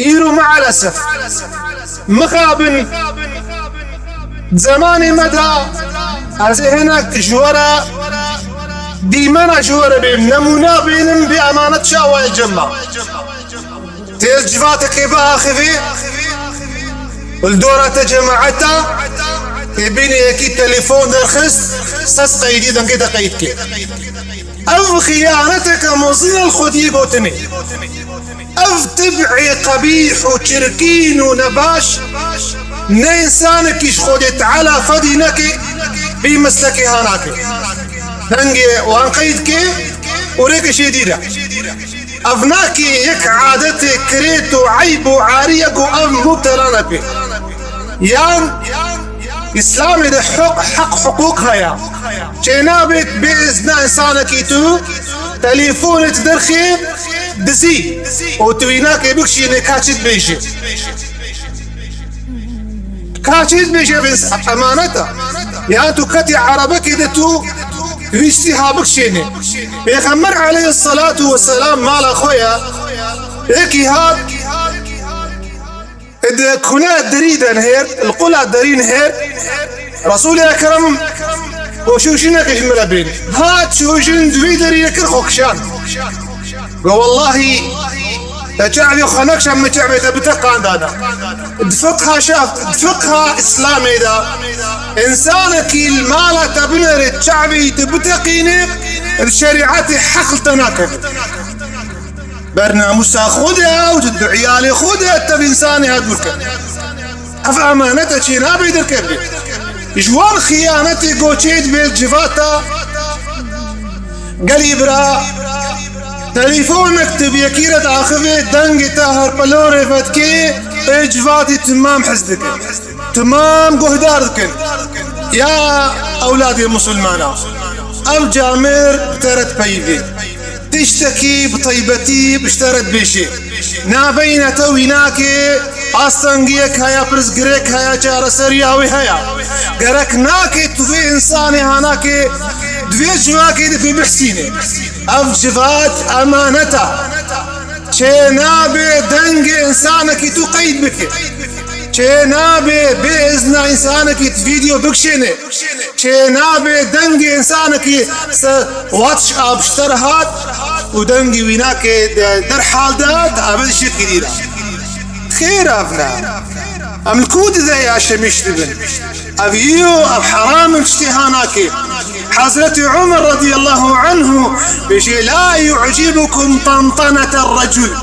إيرو مع الأسف مخابن زماني مدى أزي هناك جورا ديمانا جورا بهم نمونا بينهم بأمانة شاوى الجمع تيز جفاتك بآخذي والدورة جماعتها يبيني اكيد تليفون درخص سس قيدي دم كده قيدك او خيانتك مصير الخدي بوتني او تبعي قبيح وشركين ونباش نيسانك يشخدت على فدينك بمسلك هاناك هنجي وانقيدك وريك شديدة افناكي يك عادتك كريتو عيب وعاريك وام مبتلانك به يان إسلام ده حق حقوقها يا جنابت بإذن إنسانك يتو تليفون تدرخي دزي وتويناك يبكشي نكاتشت بيجي كاتشت بيجي بس أمانتا يا أنتو كتي عربك إدتو ريشتها بكشيني بيغمر عليه الصلاة والسلام مال أخويا إيكي هاد إذا كنا دريدا هير القلا درين هير رسول الأكرم وشوشنا كشمل بين هات شوشن دوي دري كرخوكشان والله تجعل خنقش أم تجعل تبتقى عندنا دفقها شاف دفقها إسلامي دا إنسانك المال تبنر تشعبي تبتقيني الشريعة حق تناكب برنامج خودها وتدعي علي خودها تبي إنساني هدولك أفأمانتك شينا بيدر كبري جوان خيانتي قوشيت بالجفاتا قليبرا تليفونك تبي كيرة آخذ دنگ تاهر بلوري فتكي جفاتي تمام حزدك تمام قهدارك يا أولادي المسلمان أو جامر ترت بيدي تشتكي بطيبتي باشترت بشي نابين تويناكي أستنجيك هيا برزقريك هيا جار سرياوي هيا قرك ناكي تفي إنساني هاناكي دوي جواكي دفي بحسيني أفجفات أمانتا چه نابي دنگ إنسانك تقيد بك چه نابي بإذن إنسانك فيديو بكشيني چه نابي دنگ إنسانك واتش أب اشترهات ودنگ ويناك در حال دات أبد شيء كديرا خير أفنا أم الكود ذا يا شميش لبن أبيو أب حرام اجتهاناك حضرة عمر رضي الله عنه بشي لا يعجبكم طنطنة الرجل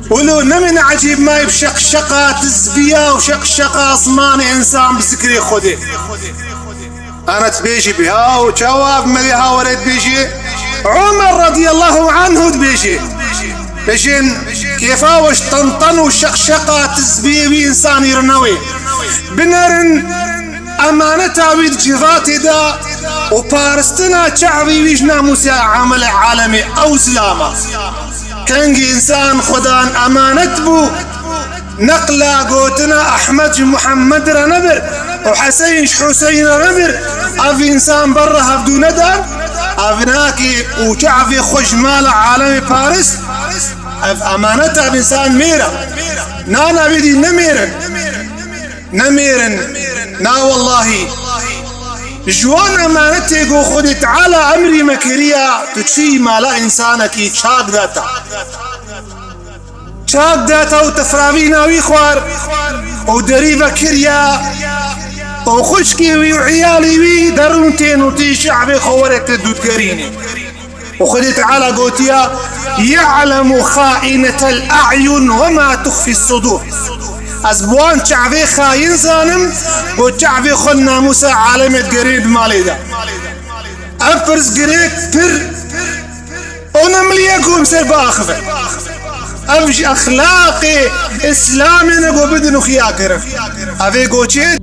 ولو نمن عجيب ما يبشقشقة تزبية وشقشقة أصمان إنسان بذكري خده أنا تبيجي بها وجواب مليها ورد بيجي عمر رضي الله عنه تبيجي بيجين كيفاوش طنطن وشقشقة تزبية بإنسان يرنوي بنرن أمانتها بالجفات دا وبارستنا شعبي بيجنا موسى عمل عالمي أو سلامة كانجي إنسان خدان أمانت بو نقلا قوتنا أحمد محمد رنبر وحسين حسين رنبر أفي إنسان برا هفدو ندر أفناكي وشعبي خوش مال عالمي بارس أف أمانتها بإنسان ميرا نانا بدي نميرن نا والله جوان أمانتي قو خدت على أمري مكريا تشي مالا إنسانك شاق داتا وتفراوينا ويخوار ودريبا كريا وخشكي وعيالي وي درونتين وتي شعبي خورت دود كريني وخدت على قوتيا يعلم خائنة الأعين وما تخفي الصدور أزبوان شعبي خاين زانم وشعبي خلنا موسى عالمة قريب مالي دا أفرز قريب بر ونمليكم سر باخفة أفج أخلاقي إسلامي نقو بدنو خياكرف أفي قوشيد